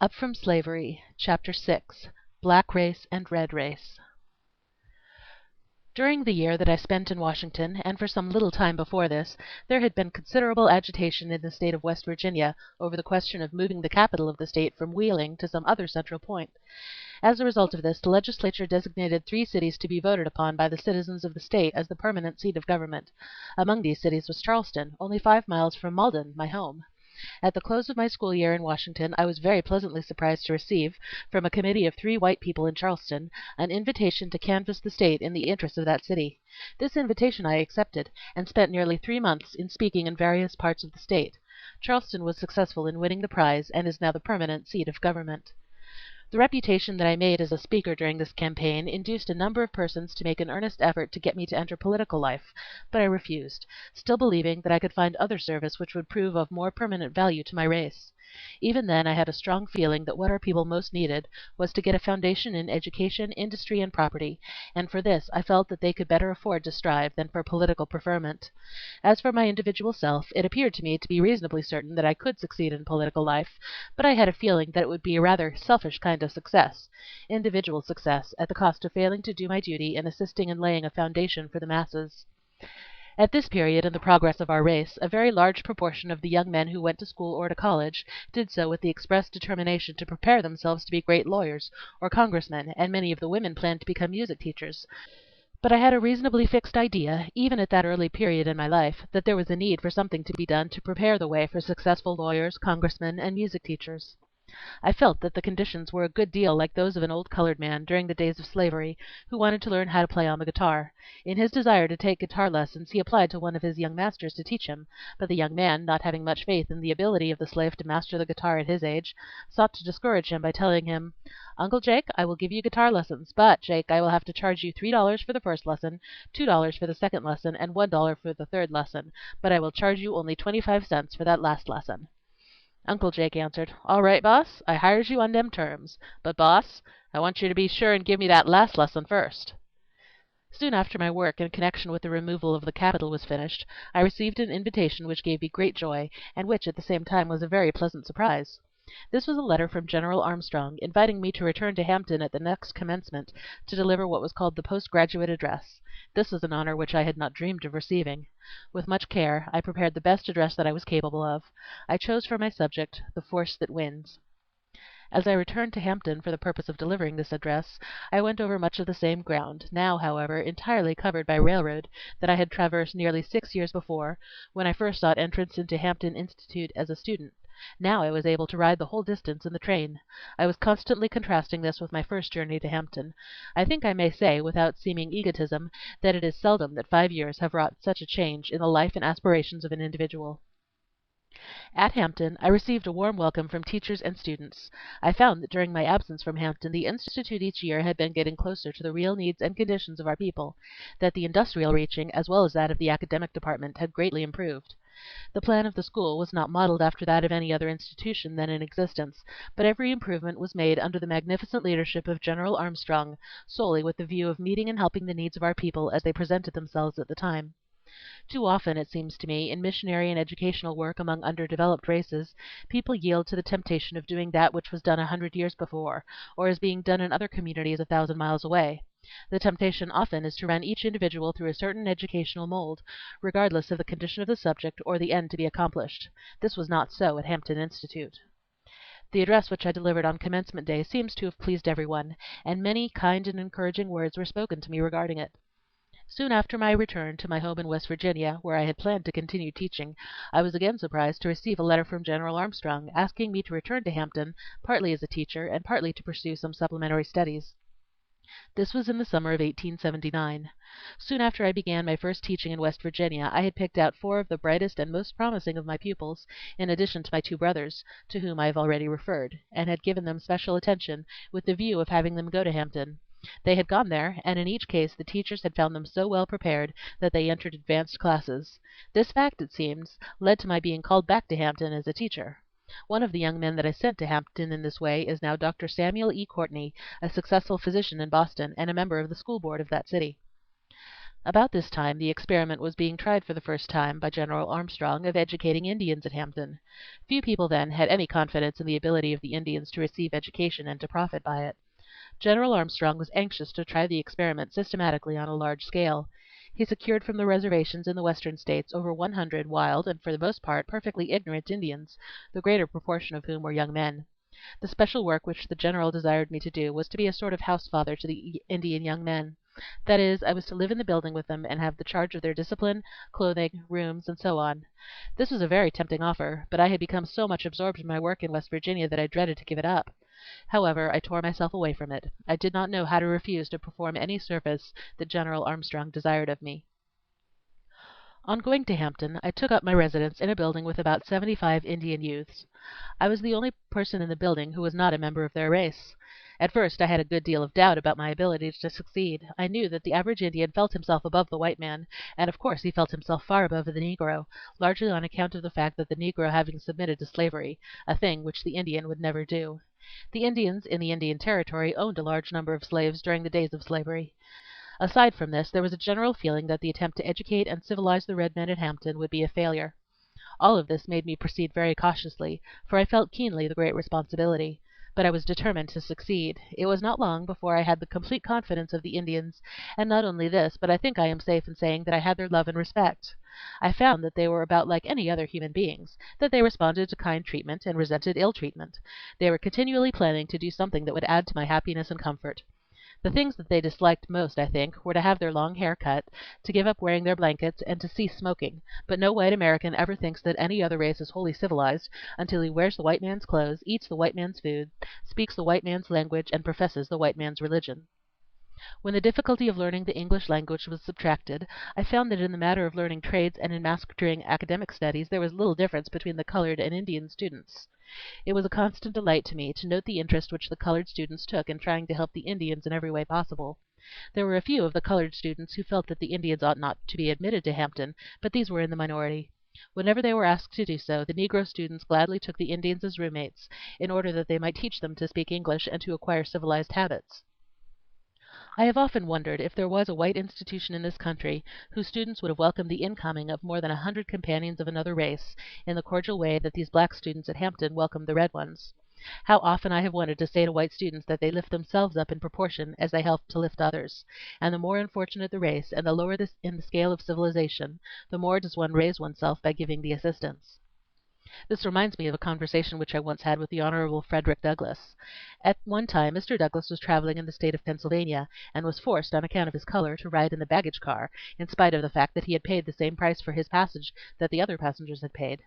Up from Slavery, Chapter 6, Black Race and Red Race. During the year that I spent in Washington, and for some little time before this, there had been considerable agitation in the state of West Virginia over the question of moving the capital of the state from Wheeling to some other central point. As a result of this, the legislature designated 3 cities to be voted upon by the citizens of the state as the permanent seat of government. Among these cities was Charleston, only 5 miles from Malden, my home. At the close of my school year in Washington, I was very pleasantly surprised to receive, from a committee of 3 white people in Charleston, an invitation to canvass the state in the interests of that city. This invitation I accepted, and spent nearly 3 months in speaking in various parts of the state. Charleston was successful in winning the prize, and is now the permanent seat of government. The reputation that I made as a speaker during this campaign induced a number of persons to make an earnest effort to get me to enter political life, but I refused, still believing that I could find other service which would prove of more permanent value to my race. Even then I had a strong feeling that what our people most needed was to get a foundation in education, industry, and property, and for this I felt that they could better afford to strive than for political preferment. As for my individual self, it appeared to me to be reasonably certain that I could succeed in political life, but I had a feeling that it would be a rather selfish kind of success, individual success, at the cost of failing to do my duty in assisting in laying a foundation for the masses. At this period in the progress of our race, a very large proportion of the young men who went to school or to college did so with the express determination to prepare themselves to be great lawyers or congressmen, and many of the women planned to become music teachers. But I had a reasonably fixed idea, even at that early period in my life, that there was a need for something to be done to prepare the way for successful lawyers, congressmen, and music teachers. I felt that the conditions were a good deal like those of an old colored man during the days of slavery, who wanted to learn how to play on the guitar. In his desire to take guitar lessons he applied to one of his young masters to teach him, but the young man, not having much faith in the ability of the slave to master the guitar at his age, sought to discourage him by telling him, "Uncle Jake, I will give you guitar lessons, but, Jake, I will have to charge you $3 for the first lesson, $2 for the second lesson, and $1 for the third lesson, but I will charge you only 25 cents for that last lesson." Uncle Jake answered, "All right, boss, I hires you on dem terms. But, boss, I want you to be sure and give me that last lesson first." Soon after my work in connection with the removal of the capital was finished, I received an invitation which gave me great joy, and which at the same time was a very pleasant surprise. This was a letter from General Armstrong, inviting me to return to Hampton at the next commencement to deliver what was called the postgraduate address. This was an honor which I had not dreamed of receiving. With much care I prepared the best address that I was capable of. I chose for my subject, "The Force That Wins." As I returned to Hampton for the purpose of delivering this address, I went over much of the same ground, now, however, entirely covered by railroad, that I had traversed nearly 6 years before, when I first sought entrance into Hampton Institute as a student. Now I was able to ride the whole distance in the train. I was constantly contrasting this with my first journey to Hampton. I think I may say, without seeming egotism, that it is seldom that 5 years have wrought such a change in the life and aspirations of an individual. At Hampton I received a warm welcome from teachers and students. I found that during my absence from Hampton the Institute each year had been getting closer to the real needs and conditions of our people, that the industrial reaching, as well as that of the academic department, had greatly improved. The plan of the school was not modeled after that of any other institution then in existence, but every improvement was made under the magnificent leadership of General Armstrong, solely with the view of meeting and helping the needs of our people as they presented themselves at the time. Too often, it seems to me, in missionary and educational work among underdeveloped races, people yield to the temptation of doing that which was done 100 years before, or is being done in other communities 1,000 miles away. The temptation often is to run each individual through a certain educational mold, regardless of the condition of the subject or the end to be accomplished. This was not so at Hampton Institute. The address which I delivered on Commencement Day seems to have pleased everyone, and many kind and encouraging words were spoken to me regarding it. Soon after my return to my home in West Virginia, where I had planned to continue teaching, I was again surprised to receive a letter from General Armstrong, asking me to return to Hampton, partly as a teacher, and partly to pursue some supplementary studies. This was in the summer of 1879. Soon after I began my first teaching in West Virginia, I had picked out 4 of the brightest and most promising of my pupils, in addition to my 2 brothers, to whom I have already referred, and had given them special attention, with the view of having them go to Hampton. They had gone there, and in each case the teachers had found them so well prepared that they entered advanced classes. This fact, it seems, led to my being called back to Hampton as a teacher. One of the young men that I sent to Hampton in this way is now Dr. Samuel E. Courtney, a successful physician in Boston, and a member of the school board of that city. About this time the experiment was being tried for the first time by General Armstrong of educating Indians at Hampton. Few people then had any confidence in the ability of the Indians to receive education and to profit by it. General Armstrong was anxious to try the experiment systematically on a large scale. He secured from the reservations in the Western States over 100 wild and for the most part perfectly ignorant Indians, the greater proportion of whom were young men. The special work which the General desired me to do was to be a sort of house father to the Indian young men. That is, I was to live in the building with them and have the charge of their discipline, clothing, rooms, and so on. This was a very tempting offer, but I had become so much absorbed in my work in West Virginia that I dreaded to give it up. However, I tore myself away from it. I did not know how to refuse to perform any service that General Armstrong desired of me. On going to Hampton, I took up my residence in a building with about 75 Indian youths. I was the only person in the building who was not a member of their race. At first I had a good deal of doubt about my ability to succeed. I knew that the average Indian felt himself above the white man, and of course he felt himself far above the Negro, largely on account of the fact that the Negro having submitted to slavery, a thing which the Indian would never do. The Indians in the Indian Territory owned a large number of slaves during the days of slavery. Aside from this, there was a general feeling that the attempt to educate and civilize the red men at Hampton would be a failure. All of this made me proceed very cautiously, for I felt keenly the great responsibility. But I was determined to succeed. It was not long before I had the complete confidence of the Indians, and not only this, but I think I am safe in saying that I had their love and respect. I found that they were about like any other human beings, that they responded to kind treatment and resented ill treatment. They were continually planning to do something that would add to my happiness and comfort. The things that they disliked most, I think, were to have their long hair cut, to give up wearing their blankets, and to cease smoking, but no white American ever thinks that any other race is wholly civilized until he wears the white man's clothes, eats the white man's food, speaks the white man's language, and professes the white man's religion. When the difficulty of learning the English language was subtracted, I found that in the matter of learning trades and in mastering academic studies there was little difference between the colored and Indian students. It was a constant delight to me to note the interest which the colored students took in trying to help the Indians in every way possible. There were a few of the colored students who felt that the Indians ought not to be admitted to Hampton, but these were in the minority. Whenever they were asked to do so, the Negro students gladly took the Indians as roommates, in order that they might teach them to speak English and to acquire civilized habits. I have often wondered if there was a white institution in this country whose students would have welcomed the incoming of more than 100 companions of another race in the cordial way that these black students at Hampton welcomed the red ones. How often I have wanted to say to white students that they lift themselves up in proportion as they help to lift others, and the more unfortunate the race, and the lower in the scale of civilization, the more does one raise oneself by giving the assistance. This reminds me of a conversation which I once had with the Honorable Frederick Douglass. At one time Mr. Douglass was traveling in the state of Pennsylvania, and was forced, on account of his color, to ride in the baggage car, in spite of the fact that he had paid the same price for his passage that the other passengers had paid.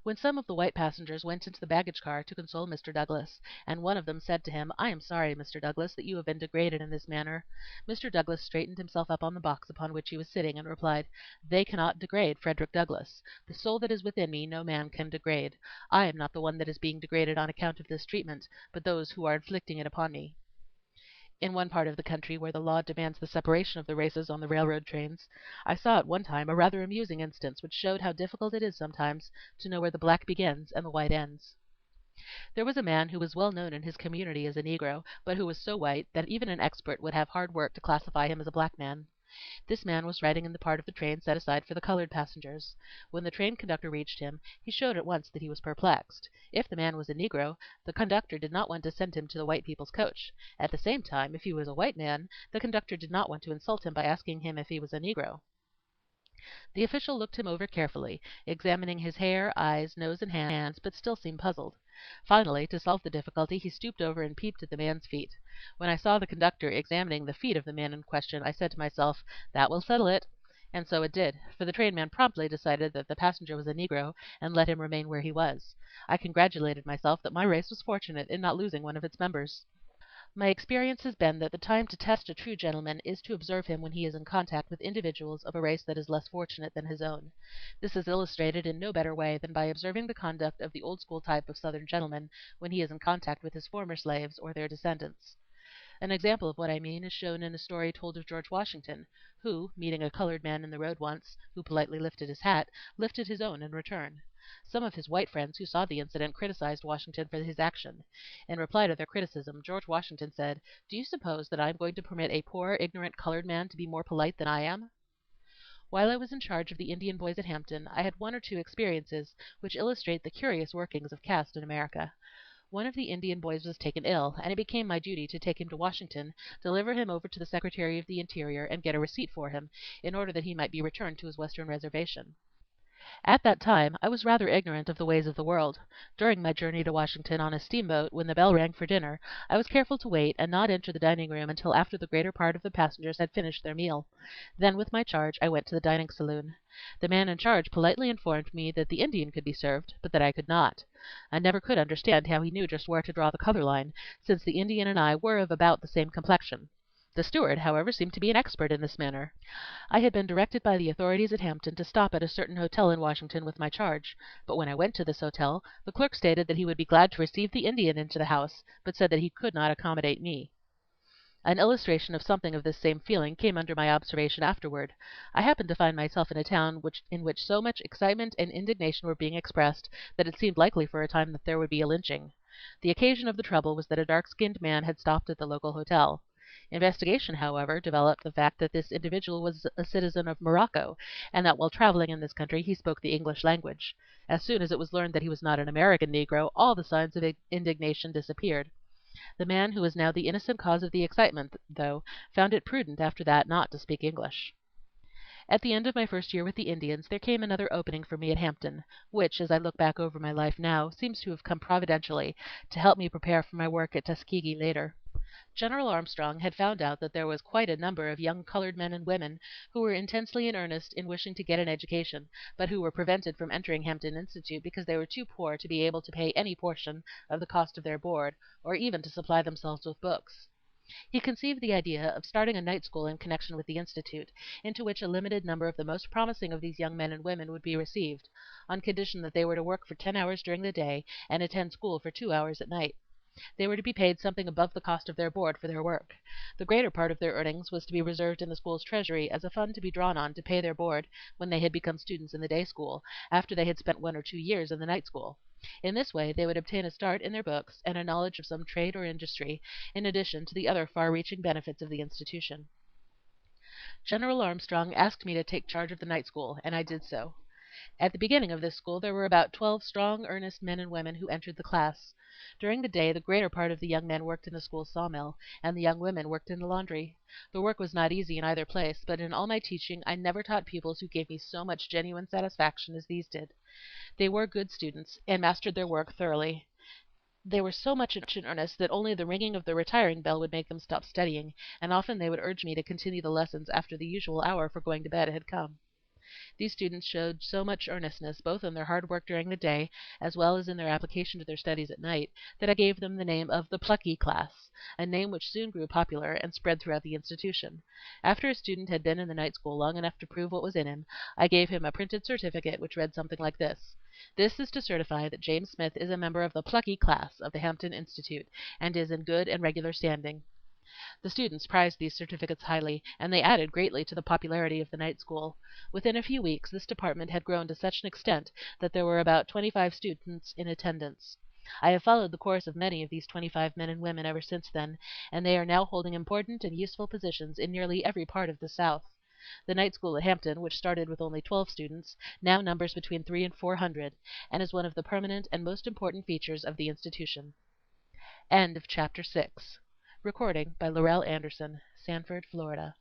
When some of the white passengers went into the baggage car to console Mr. Douglass, and one of them said to him, "I am sorry, Mr. Douglass, that you have been degraded in this manner," Mr. Douglass straightened himself up on the box upon which he was sitting, and replied, "They cannot degrade Frederick Douglass. The soul that is within me no man can degrade. I am not the one that is being degraded on account of this treatment, but those who are inflicting it upon me." In one part of the country where the law demands the separation of the races on the railroad trains, I saw at one time a rather amusing instance which showed how difficult it is sometimes to know where the black begins and the white ends. There was a man who was well known in his community as a Negro, but who was so white that even an expert would have hard work to classify him as a black man. This man was riding in the part of the train set aside for the colored passengers. When the train conductor reached him, he showed at once that he was perplexed. If the man was a Negro, the conductor did not want to send him to the white people's coach. At the same time, if he was a white man, the conductor did not want to insult him by asking him if he was a Negro. The official looked him over carefully, examining his hair, eyes, nose, and hands, but still seemed puzzled. Finally, to solve the difficulty, he stooped over and peeped at the man's feet. When I saw the conductor examining the feet of the man in question, I said to myself, "That will settle it." And so it did, for the trainman promptly decided that the passenger was a Negro, and let him remain where he was. I congratulated myself that my race was fortunate in not losing one of its members. My experience has been that the time to test a true gentleman is to observe him when he is in contact with individuals of a race that is less fortunate than his own. This is illustrated in no better way than by observing the conduct of the old school type of Southern gentleman when he is in contact with his former slaves or their descendants. An example of what I mean is shown in a story told of George Washington, who, meeting a colored man in the road once, who politely lifted his hat, lifted his own in return. Some of his white friends who saw the incident criticized Washington for his action. In reply to their criticism, George Washington said, "Do you suppose that I am going to permit a poor, ignorant colored man to be more polite than I am?" While I was in charge of the Indian boys at Hampton, I had one or two experiences which illustrate the curious workings of caste in America. One of the Indian boys was taken ill, and it became my duty to take him to Washington, deliver him over to the Secretary of the Interior, and get a receipt for him, in order that he might be returned to his western reservation. At that time I was rather ignorant of the ways of the world. During my journey to Washington on a steamboat, when the bell rang for dinner, I was careful to wait and not enter the dining room until after the greater part of the passengers had finished their meal. Then with my charge I went to the dining saloon. The man in charge politely informed me that the Indian could be served, but that I could not. I never could understand how he knew just where to draw the color line, since the Indian and I were of about the same complexion. The steward, however, seemed to be an expert in this matter. I had been directed by the authorities at Hampton to stop at a certain hotel in Washington with my charge, but when I went to this hotel, the clerk stated that he would be glad to receive the Indian into the house, but said that he could not accommodate me. An illustration of something of this same feeling came under my observation afterward. I happened to find myself in a town in which so much excitement and indignation were being expressed that it seemed likely for a time that there would be a lynching. The occasion of the trouble was that a dark-skinned man had stopped at the local hotel. Investigation, however, developed the fact that this individual was a citizen of Morocco, and that while traveling in this country he spoke the English language. As soon as it was learned that he was not an American Negro, all the signs of indignation disappeared. The man who was now the innocent cause of the excitement, though, found it prudent after that not to speak English. At the end of my first year with the Indians there came another opening for me at Hampton, which, as I look back over my life now, seems to have come providentially to help me prepare for my work at Tuskegee later. General Armstrong had found out that there was quite a number of young colored men and women who were intensely in earnest in wishing to get an education, but who were prevented from entering Hampton Institute because they were too poor to be able to pay any portion of the cost of their board, or even to supply themselves with books. He conceived the idea of starting a night school in connection with the Institute, into which a limited number of the most promising of these young men and women would be received, on condition that they were to work for 10 hours during the day and attend school for 2 hours at night. They were to be paid something above the cost of their board for their work. The greater part of their earnings was to be reserved in the school's treasury as a fund to be drawn on to pay their board when they had become students in the day school, after they had spent 1 or 2 years in the night school. In this way they would obtain a start in their books and a knowledge of some trade or industry, in addition to the other far-reaching benefits of the institution. General Armstrong asked me to take charge of the night school, and I did so. At the beginning of this school there were about 12 strong, earnest men and women who entered the class. During the day the greater part of the young men worked in the school sawmill, and the young women worked in the laundry. The work was not easy in either place, but in all my teaching I never taught pupils who gave me so much genuine satisfaction as these did. They were good students, and mastered their work thoroughly. They were so much in earnest that only the ringing of the retiring bell would make them stop studying, and often they would urge me to continue the lessons after the usual hour for going to bed had come. These students showed so much earnestness, both in their hard work during the day as well as in their application to their studies at night, that I gave them the name of the Plucky Class, a name which soon grew popular and spread throughout the institution. After a student had been in the night school long enough to prove what was in him, I gave him a printed certificate which read something like this: "This is to certify that James Smith is a member of the Plucky Class of the Hampton Institute, and is in good and regular standing." The students prized these certificates highly, and they added greatly to the popularity of the night school. Within a few weeks this department had grown to such an extent that there were about 25 students in attendance. I have followed the course of many of these 25 men and women ever since then, and they are now holding important and useful positions in nearly every part of the South. The night school at Hampton, which started with only 12 students, now numbers between 300 and 400, and is one of the permanent and most important features of the institution. End of chapter 6. Recording by Laurel Anderson, Sanford, Florida.